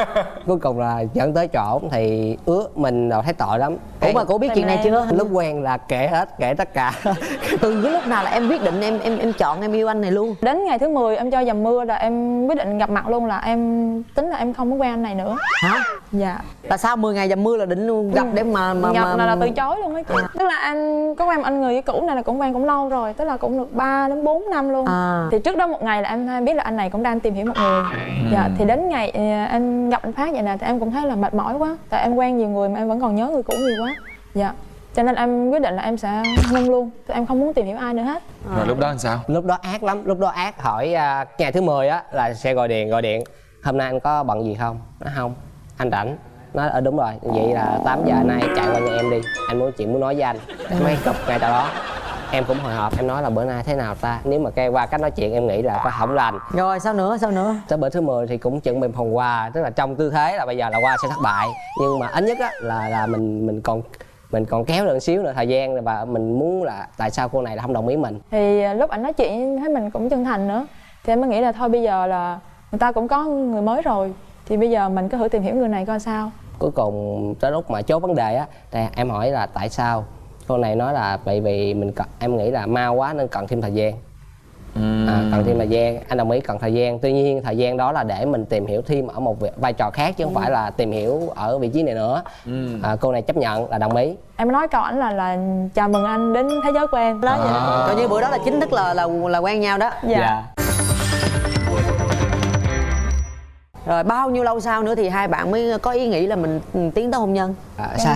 Cuối cùng là dẫn tới chỗ thì mình rồi thấy tội lắm. Ủa mà cô biết chuyện này chưa? Lúc quen là kể tất cả. Từ cái lúc nào là em quyết định em chọn em yêu anh này luôn? Đến ngày thứ 10 em cho dầm mưa là em quyết định gặp mặt luôn, là em tính là em không muốn quen anh này nữa. Hả? Dạ. Là sau 10 ngày dầm mưa là định luôn gặp để mà gặp là từ chối luôn á chị. Tức là anh có quen anh người cũ này là cũng quen cũng lâu rồi, tức là cũng được 3 đến 4 năm luôn. Thì trước đó một ngày là em biết là anh này cũng đang tìm hiểu một người. Dạ. Thì đến ngày em gặp anh Phát vậy nè thì em cũng thấy là mệt mỏi quá, tại em quen nhiều người mà em vẫn còn nhớ người cũ nhiều quá. Dạ. Cho nên em quyết định là em sẽ ngưng luôn, em không muốn tìm hiểu ai nữa hết. Rồi lúc đó làm sao? Lúc đó ác lắm, lúc đó ác hỏi ngày thứ 10 á là sẽ gọi điện hôm nay anh có bận gì không? Nói không, anh rảnh. Nói đúng rồi, vậy là 8 giờ nay chạy qua nhà em đi, anh muốn nói với anh. Mấy cục ngày đó em cũng hồi hộp, em nói là bữa nay thế nào ta, nếu mà qua cách nói chuyện em nghĩ là có không lành. Rồi sao nữa? Tới bữa thứ 10 thì cũng chuẩn bị phần quà, tức là trong tư thế là bây giờ là qua sẽ thất bại, nhưng mà ít nhất á là mình còn kéo được xíu nữa thời gian, và mình muốn là tại sao cô này là không đồng ý mình. Thì lúc anh nói chuyện thấy mình cũng chân thành nữa thì em mới nghĩ là thôi bây giờ là người ta cũng có người mới rồi thì bây giờ mình cứ thử tìm hiểu người này coi sao. Cuối cùng tới lúc mà chốt vấn đề á thì em hỏi là tại sao, cô này nói là bởi vì em nghĩ là mau quá nên cần thêm thời gian. Cần thêm thời gian, anh đồng ý cần thời gian, tuy nhiên thời gian đó là để mình tìm hiểu thêm ở một vai trò khác chứ không phải là tìm hiểu ở vị trí này nữa. Cô này chấp nhận là đồng ý. Em nói câu ảnh là chào mừng anh đến thế giới của em đó. Coi như bữa đó là chính thức là quen nhau đó. Dạ. Rồi bao nhiêu lâu sau nữa thì hai bạn mới có ý nghĩ là mình tiến tới hôn nhân?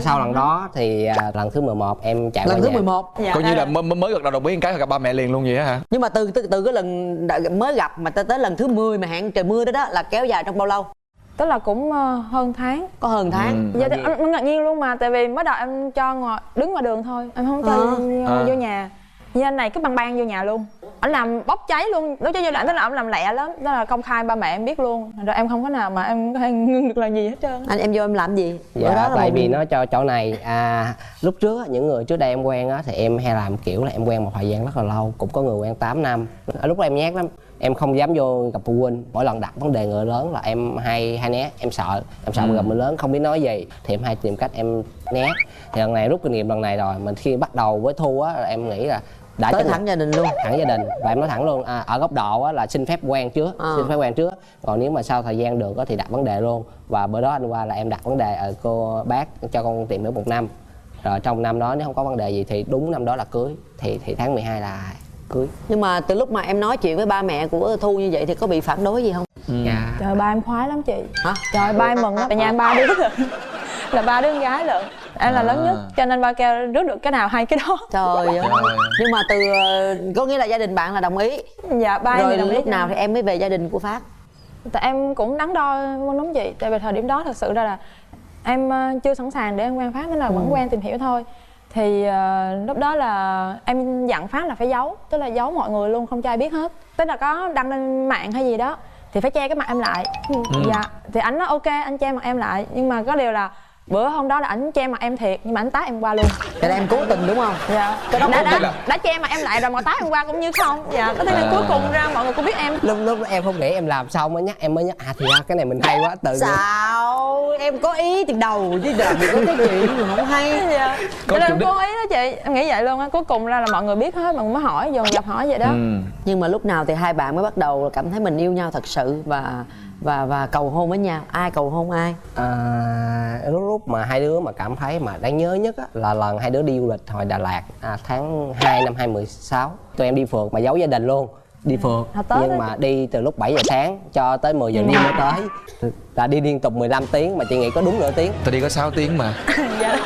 Sau lần đó thì lần thứ 11 em chạy qua nhà. Lần thứ 11? Dạ. Coi như là mới gật đầu đồng ý một cái gặp ba mẹ liền luôn vậy hả? Nhưng mà từ cái lần mới gặp mà tới lần thứ 10 mà hẹn trời mưa đó là kéo dài trong bao lâu? Tức là cũng hơn tháng. Có hơn tháng. Dạ, anh ngạc nhiên luôn mà, tại vì mới đầu em cho đứng ngoài đường thôi, em không cho vô nhà. Như anh này cứ băng vô nhà luôn. Anh làm bốc cháy luôn, đối với giai đoạn tức là ông làm lẹ lắm, đó là công khai ba mẹ em biết luôn. Rồi em không có nào mà em có thể ngưng được làm gì hết trơn. Em vô em làm gì? Dạ, tại vì nó cho chỗ này lúc trước những người trước đây em quen á thì em hay làm kiểu là em quen một thời gian rất là lâu, cũng có người quen 8 năm. Ở lúc đó em nhát lắm, em không dám vô gặp phụ huynh. Mỗi lần đặt vấn đề người lớn là em hay né, em sợ gặp người lớn không biết nói gì thì em hay tìm cách em né. Thì lần này rút kinh nghiệm lần này rồi, mình khi bắt đầu với Thu á em nghĩ là đã tới thẳng gia đình luôn, thẳng gia đình, và em nói thẳng luôn ở góc độ á là xin phép quen trước, còn nếu mà sau thời gian được thì đặt vấn đề luôn. Và bữa đó anh qua là em đặt vấn đề cô bác cho con tìm hiểu 1 năm, rồi trong năm đó nếu không có vấn đề gì thì đúng năm đó là cưới, thì tháng 12 là cưới. Nhưng mà từ lúc mà em nói chuyện với ba mẹ của Thu như vậy thì có bị phản đối gì không? Dạ. Trời, ba em khoái lắm chị. Hả? Trời, ba em mừng lắm, tại nhà em 3 đứa là 3 đứa con gái lận, em là lớn nhất cho nên ba kêu rước được cái nào hay cái đó. Trời ơi. Nhưng mà có nghĩa là gia đình bạn là đồng ý? Dạ, ba em rồi đồng ý. Lúc nào thì em mới về gia đình của Phát? Tại em cũng đắn đo lắm chị, tại vì thời điểm đó thật sự ra là em chưa sẵn sàng để em quen Phát, nên là vẫn quen tìm hiểu thôi. Thì lúc đó là em dặn Phát là phải giấu, tức là giấu mọi người luôn, không cho ai biết hết. Tức là có đăng lên mạng hay gì đó thì phải che cái mặt em lại. Dạ, thì anh nói ok anh che mặt em lại, nhưng mà có điều là Bữa hôm đó là ảnh che mặt em thiệt nhưng mà ảnh tát em qua luôn. Cái đó em cố tình đúng không? Dạ. Cái đó đã che mặt em lại rồi mà tát em qua cũng như không. Dạ. Có thể là cuối cùng ra mọi người cũng biết em. Lúc em không nghĩ em làm xong mới nhắc, em mới nhắc thì ra cái này mình hay quá tự. Sao em có ý từ đầu chứ làm gì có cái chuyện mà không hay. Dạ. Cho nên em cố ý đó chị, em nghĩ vậy luôn á. Cuối cùng ra là mọi người biết hết, mọi người mới hỏi, dồn dập hỏi vậy đó. Nhưng mà lúc nào thì hai bạn mới bắt đầu cảm thấy mình yêu nhau thật sự và cầu hôn với nhau? Ai cầu hôn ai? Lúc mà hai đứa mà cảm thấy mà đáng nhớ nhất á, là lần hai đứa đi du lịch hồi Đà Lạt tháng 2 năm 2016. Tụi em đi phượt mà giấu gia đình luôn, đi phượt nhưng mà đi từ lúc 7 giờ sáng cho tới 10 giờ đêm mới tới, là đi liên tục 15 tiếng mà chị nghĩ có đúng nửa tiếng. Tôi đi có 6 tiếng mà. Dạ.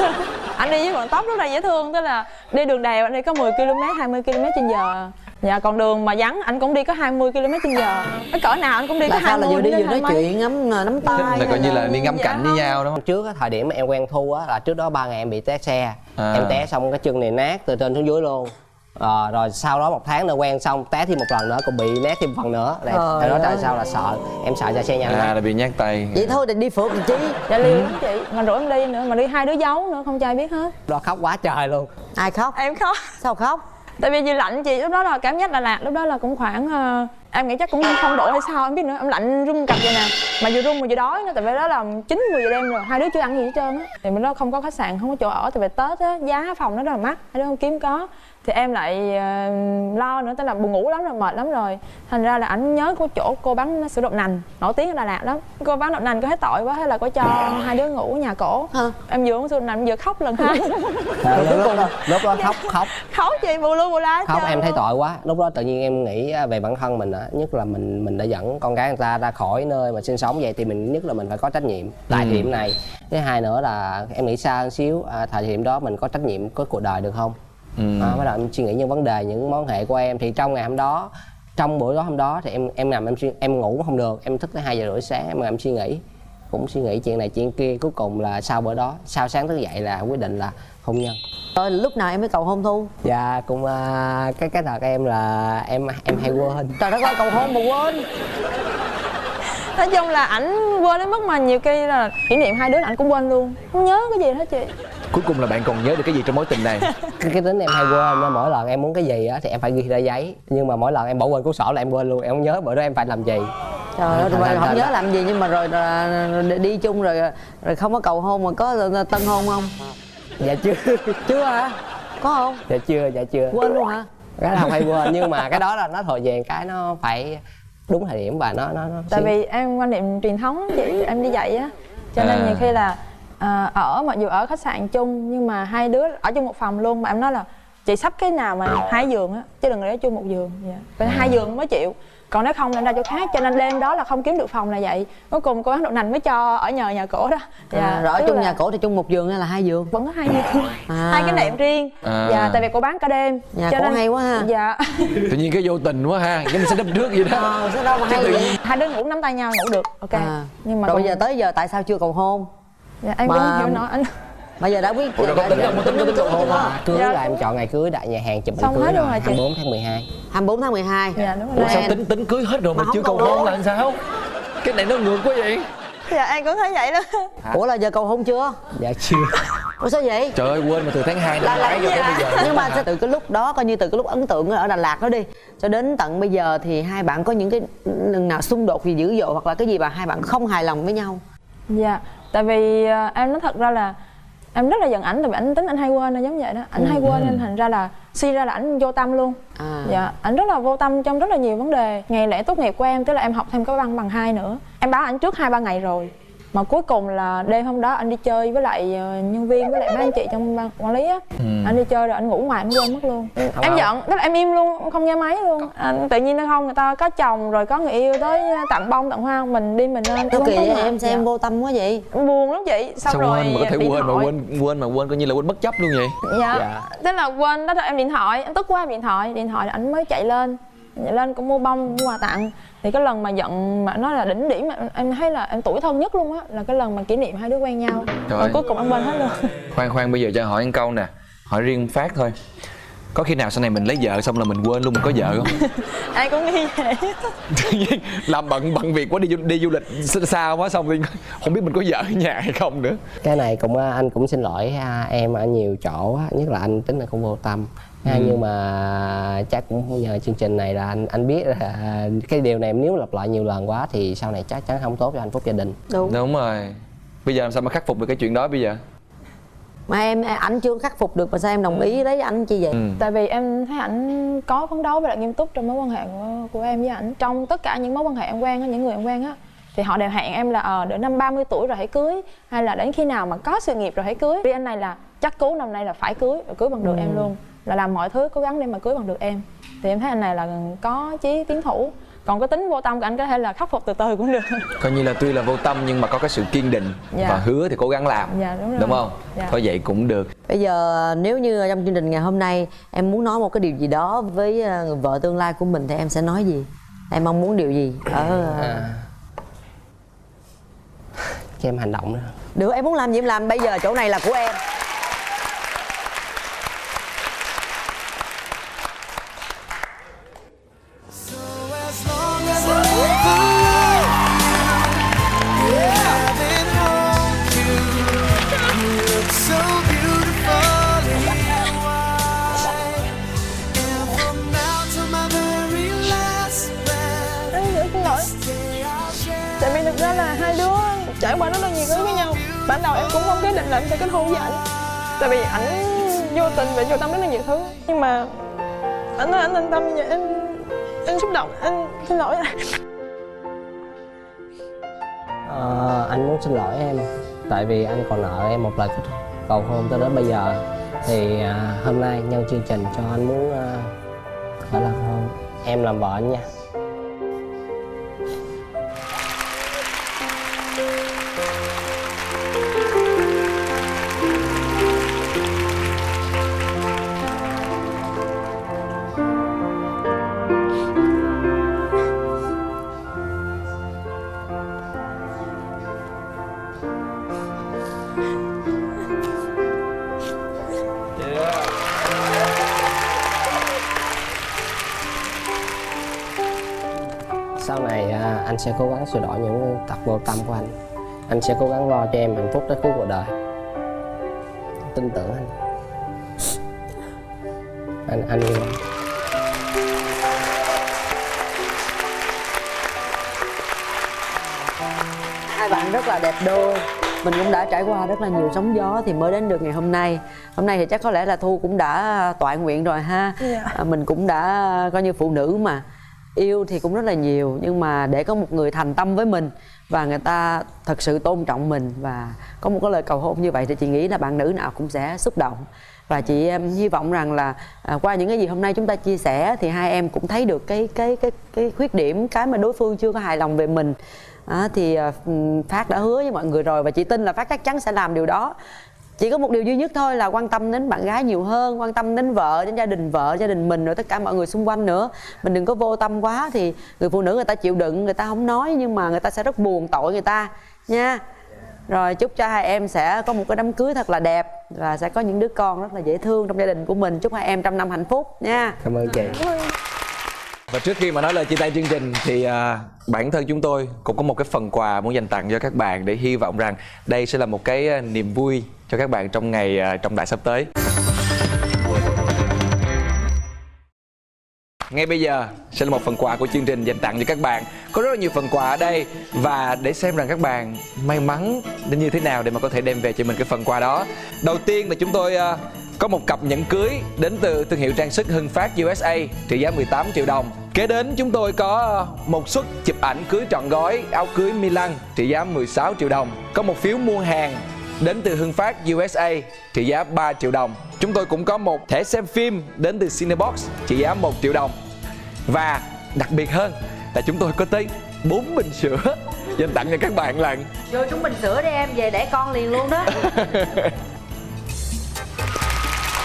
Anh đi với vận tốc rất là dễ thương, tức là đi đường đèo anh đi có 10 km, 20 km/h. Dạ, còn đường mà vắng anh cũng đi có 20 km/h. Cái cỡ nào anh cũng đi có 20. Là vừa đi vừa nói chuyện nắm tay. Là coi như là đi ngắm cảnh với nhau đúng không? Trước á, thời điểm mà em quen Thu á, là trước đó 3 ngày em bị té xe. Em té xong cái chân này nát từ trên xuống dưới luôn. Rồi sau đó 1 tháng nữa quen xong té thêm một lần nữa cũng bị nát thêm một phần nữa. Tại đó tại sao là sợ, em sợ cho xe nhanh. Là bị nhát tay. Vậy thôi thì đi phượt làm chi? Dạ liều lắm chị, mà rủ em đi nữa, mà đi hai đứa giấu nữa không cho ai biết hết. Đó khóc quá trời luôn. Ai khóc? Em khóc. Sao khóc? Tại vì lạnh chị, lúc đó là cảm giác Đà Lạt lúc đó là cũng khoảng em nghĩ chắc cũng 0 độ hay sao em biết nữa, em lạnh run cặp vậy nè, mà vừa run mà vừa đói nữa, tại vì đó là 9-10 giờ đêm rồi, hai đứa chưa ăn gì hết trơn á. Thì mình đó không có khách sạn, không có chỗ ở, tại vì Tết á giá phòng nó rất là mắc, hai đứa không kiếm có. Thì em lại lo nữa, tức là buồn ngủ lắm rồi, mệt lắm rồi, thành ra là ảnh nhớ có chỗ cô bán sữa đậu nành nổi tiếng ở Đà Lạt lắm. Cô bán đậu nành có thấy tội quá, hay là có cho hai đứa ngủ nhà cổ. Em vừa uống sữa đậu nành vừa khóc lần hai. Lúc đó khóc Khóc chị, bù lu bù la. Khóc em thấy tội quá. Lúc đó tự nhiên em nghĩ về bản thân mình á, nhất là mình đã dẫn con gái người ta ra khỏi nơi mà sinh sống vậy thì mình nhất là mình phải có trách nhiệm tại thời điểm này. Thứ hai nữa là em nghĩ xa hơn xíu, thời điểm đó mình có trách nhiệm có cuộc đời được không? Bắt đầu em suy nghĩ những vấn đề, những mối hệ của em. Thì trong ngày hôm đó, trong buổi hôm đó thì em nằm em ngủ không được, em thức tới 2 giờ rưỡi sáng em nằm suy nghĩ, cũng suy nghĩ chuyện này chuyện kia. Cuối cùng là sau bữa đó, sau sáng thức dậy là quyết định là hôn nhân. Rồi lúc nào em mới cầu hôn Thu? Dạ cũng cái đợt em là em hay quên. Trời đất ơi, cầu hôn mà quên. Nói chung là ảnh quên đến mức mà nhiều khi là kỷ niệm hai đứa ảnh cũng quên luôn, không nhớ cái gì hết chị. Cuối cùng là bạn còn nhớ được cái gì trong mối tình này? Cái tính em hay quên, mỗi lần em muốn cái gì á thì em phải ghi ra giấy, nhưng mà mỗi lần em bỏ quên cuốn sổ là em quên luôn, em không nhớ bữa đó em phải làm gì. Trời ơi, rồi không nhớ làm gì, nhưng mà rồi đi chung rồi không có cầu hôn mà có tân hôn không? Dạ chưa. Chưa hả? Có không? Dạ chưa. Quên luôn hả? Cái nào hay quên, nhưng mà cái đó là nó thời về cái nó phải đúng thời điểm và nó tại vì em quan niệm truyền thống chị, em đi dạy á, cho nên nhiều khi là ở mặc dù ở khách sạn chung nhưng mà hai đứa ở chung một phòng luôn, mà em nói là chị sắp cái nào mà 2 giường á chứ đừng để chung một giường. Phải 2 giường mới chịu, còn nếu không nên ra chỗ khác. Cho nên đêm đó là không kiếm được phòng là vậy. Cuối cùng cô bán đậu nành mới cho ở nhờ nhà cổ đó. Rồi ở chung nhà cổ thì chung một giường hay là 2 giường? Vẫn có 2 giường, 2 cái nệm riêng. Tại vì cô bán cả đêm. Nhà cổ hay quá ha. Dạ. Tự nhiên cái vô tình quá ha, cái mình sẽ đâm trước vậy đó. Sao đâu mà hay vậy? Hai đứa ngủ nắm tay nhau ngủ được, ok. Nhưng mà rồi bây giờ tới giờ tại sao chưa cầu hôn? Dạ em cũng hiểu nói anh. Bây giờ đã biết. Ủa, có tính cầu hôn không? Cưới là em chọn ngày cưới tại nhà hàng chụp ảnh xong cưới hết rồi, luôn rồi chị. 24 tháng 12. 24 tháng 12. Dạ đúng rồi. Ủa sao tính cưới hết rồi mà chưa cầu hôn là sao? Cái này nó ngược quá vậy. Dạ em cũng thấy vậy đó. Ủa là giờ cầu hôn chưa? Dạ chưa. Ủa sao vậy? Trời ơi, quên mà từ tháng 2 năm ngoái cho tới bây giờ. Nhưng mà từ cái lúc đó, coi như từ cái lúc ấn tượng ở Đà Lạt đó đi, cho đến tận bây giờ thì hai bạn có những cái nào xung đột gì dữ dội hoặc là cái gì mà hai bạn không hài lòng với nhau? Dạ, tại vì em nói thật ra là em rất là giận ảnh, tại vì ảnh tính anh hay quên, là giống vậy đó. Ảnh hay quên nên thành ra là suy ra là ảnh vô tâm luôn. Dạ, ảnh rất là vô tâm trong rất là nhiều vấn đề. Ngày lễ tốt nghiệp của em, tức là em học thêm cái văn bằng 2 nữa. Em báo ảnh trước 2-3 ngày rồi. Mà cuối cùng là đêm hôm đó anh đi chơi với lại nhân viên với lại mấy anh chị trong ban quản lý á. Anh đi chơi rồi anh ngủ ngoài anh quên mất luôn. Em giận, tức là em im luôn, không nghe máy luôn. Tự nhiên nó không, người ta có chồng rồi có người yêu tới tặng bông tặng hoa, mình đi mình lên. Tôi kỳ vậy em xem vô tâm quá vậy. Buồn lắm chị. Xong sao rồi quên mà có thể quên mà quên coi như là quên bất chấp luôn vậy. Dạ. Tức là quên đó rồi em điện thoại, em tức quá em điện thoại là anh mới chạy lên cũng mua bông mua quà tặng. Thì cái lần mà giận mà nó là đỉnh điểm mà em thấy là em tủi thân nhất luôn á, là cái lần mà kỷ niệm hai đứa quen nhau. Rồi cuối cùng em quên hết luôn. Khoan bây giờ cho hỏi một câu nè, hỏi riêng Phát thôi. Có khi nào sau này mình lấy vợ xong là mình quên luôn mình có vợ không? Ai cũng nghĩ vậy. Làm bận việc quá, đi du lịch xa quá xong thì không biết mình có vợ ở nhà hay không nữa. Cái này cũng anh cũng xin lỗi em ở nhiều chỗ á, nhất là anh tính là cũng vô tâm. Nhưng mà chắc cũng nhờ chương trình này là anh biết là cái điều này nếu lặp lại nhiều lần quá thì sau này chắc chắn không tốt cho hạnh phúc gia đình. Đúng rồi. Bây giờ làm sao mà khắc phục được cái chuyện đó bây giờ? Mà ảnh chưa khắc phục được mà sao em đồng ý lấy anh chi vậy? Tại vì em thấy ảnh có phấn đấu và lại nghiêm túc trong mối quan hệ của em với ảnh. Trong tất cả những mối quan hệ em quen á, những người em quen á, thì họ đều hẹn em là đến năm 30 tuổi rồi hãy cưới, hay là đến khi nào mà có sự nghiệp rồi hãy cưới. Vì anh này là chắc cú năm nay là phải cưới, rồi cưới bằng được em luôn, là làm mọi thứ cố gắng để mà cưới bằng được em. Thì em thấy anh này là có chí tiến thủ. Còn cái tính vô tâm của anh có thể là khắc phục từ từ cũng được. Coi như là tuy là vô tâm nhưng mà có cái sự kiên định và hứa thì cố gắng làm. Dạ đúng rồi. Đúng không? Thôi vậy cũng được. Bây giờ nếu như trong chương trình ngày hôm nay em muốn nói một cái điều gì đó với người vợ tương lai của mình thì em sẽ nói gì? Em mong muốn điều gì Cho em hành động nữa. Được, em muốn làm gì em làm, bây giờ chỗ này là của em. Tại vì thực ra là hai đứa trải qua rất là nhiều thứ với nhau. Ban đầu em cũng không quyết định là em sẽ kết hôn với ảnh, tại vì ảnh vô tình và vô tâm rất là nhiều thứ. Nhưng mà ảnh nói ảnh an tâm, và em xúc động, anh xin lỗi anh. Anh muốn xin lỗi em, tại vì anh còn nợ em một lời cầu hôn tới đến bây giờ. Thì hôm nay nhân chương trình cho anh muốn phải là hôn em làm vợ anh nha. Sau này anh sẽ cố gắng sửa đổi những tật vô tâm của anh. Anh sẽ cố gắng lo cho em hạnh phúc tới cuối cuộc đời. Tin tưởng anh yêu em. Hai bạn rất là đẹp đôi. Mình cũng đã trải qua rất là nhiều sóng gió thì mới đến được ngày hôm nay. Hôm nay thì chắc có lẽ là Thu cũng đã toại nguyện rồi ha. Mình cũng đã coi như phụ nữ mà yêu thì cũng rất là nhiều, nhưng mà để có một người thành tâm với mình và người ta thật sự tôn trọng mình và có một cái lời cầu hôn như vậy thì chị nghĩ là bạn nữ nào cũng sẽ xúc động. Và chị hy vọng rằng là qua những cái gì hôm nay chúng ta chia sẻ thì hai em cũng thấy được cái khuyết điểm, cái mà đối phương chưa có hài lòng về mình. Thì Phát đã hứa với mọi người rồi và chị tin là Phát chắc chắn sẽ làm điều đó. Chỉ có một điều duy nhất thôi là quan tâm đến bạn gái nhiều hơn, quan tâm đến vợ, đến vợ, gia đình mình, rồi tất cả mọi người xung quanh nữa. Mình đừng có vô tâm quá thì người phụ nữ người ta chịu đựng, người ta không nói nhưng mà người ta sẽ rất buồn, tội người ta nha. Rồi chúc cho hai em sẽ có một cái đám cưới thật là đẹp và sẽ có những đứa con rất là dễ thương trong gia đình của mình. Chúc hai em trăm năm hạnh phúc nha. Cảm ơn chị. Và trước khi mà nói lời chia tay chương trình thì bản thân chúng tôi cũng có một cái phần quà muốn dành tặng cho các bạn để hy vọng rằng đây sẽ là một cái niềm vui cho các bạn trong ngày trọng đại sắp tới. Ngay bây giờ sẽ là một phần quà của chương trình dành tặng cho các bạn. Có rất là nhiều phần quà ở đây và để xem rằng các bạn may mắn đến như thế nào để mà có thể đem về cho mình cái phần quà đó. Đầu tiên là chúng tôi có một cặp nhẫn cưới đến từ thương hiệu trang sức Hưng Phát USA trị giá 18 triệu đồng. Kế đến chúng tôi có một suất chụp ảnh cưới trọn gói áo cưới Milan trị giá 16 triệu đồng. Có một phiếu mua hàng đến từ Hưng Phát USA trị giá 3 triệu đồng. Chúng tôi cũng có một thẻ xem phim đến từ Cinebox trị giá 1 triệu đồng. Và đặc biệt hơn là chúng tôi có tới 4 bình sữa dành tặng cho các bạn lần. Vô chúng bình sữa đi em, về đẻ con liền luôn đó.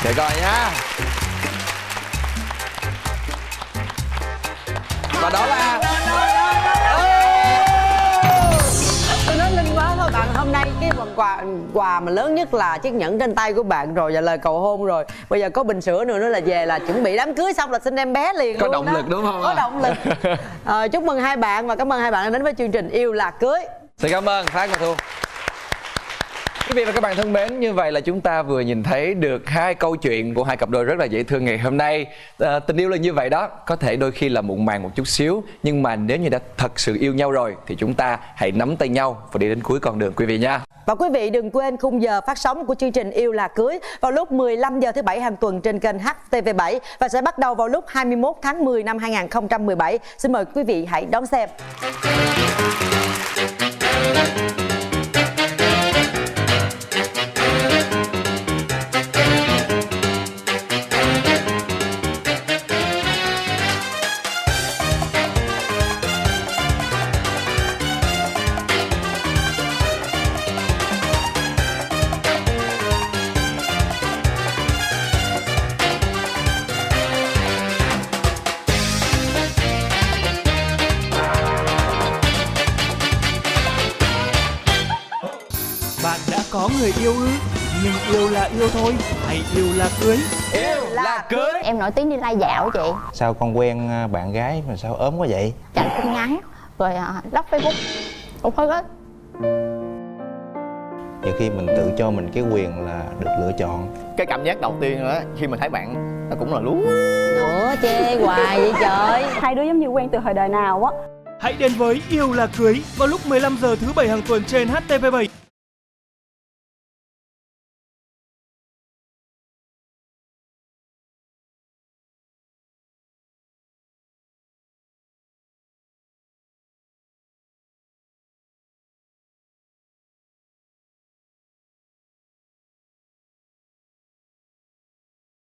Để coi nha. Và đó là Tôi nói linh quá thôi bạn, hôm nay cái quà mà lớn nhất là chiếc nhẫn trên tay của bạn rồi và lời cầu hôn rồi. Bây giờ có bình sữa nữa là về là chuẩn bị đám cưới xong là xin em bé liền. Có luôn động đó. lực đúng không? Có động lực. Chúc mừng hai bạn và cảm ơn hai bạn đã đến với chương trình Yêu Là Cưới. Xin cảm ơn Phát và Thu. Quý vị và các bạn thân mến, như vậy là chúng ta vừa nhìn thấy được hai câu chuyện của hai cặp đôi rất là dễ thương ngày hôm nay. Tình yêu là như vậy đó, có thể đôi khi là muộn màng một chút xíu, nhưng mà nếu như đã thật sự yêu nhau rồi thì chúng ta hãy nắm tay nhau và đi đến cuối con đường quý vị nha. Và quý vị đừng quên khung giờ phát sóng của chương trình Yêu Là Cưới vào lúc 15 giờ thứ Bảy hàng tuần trên kênh HTV7 và sẽ bắt đầu vào lúc 21 tháng 10 năm 2017. Xin mời quý vị hãy đón xem. Bạn đã có người yêu ư? Nhưng yêu là yêu thôi, hay yêu là cưới? Yêu là cưới. Em nổi tiếng đi lai dạo chị. Sao con quen bạn gái mà sao ốm quá vậy? Chặn tin nhắn rồi lóc Facebook cũng hơi hết. Nhiều khi mình tự cho mình cái quyền là được lựa chọn. Cái cảm giác đầu tiên đó khi mà thấy bạn nó cũng là lú. Ủa chê hoài vậy trời. Hai đứa giống như quen từ hồi đời nào á. Hãy đến với Yêu Là Cưới vào lúc 15 giờ thứ Bảy hàng tuần trên HTV7.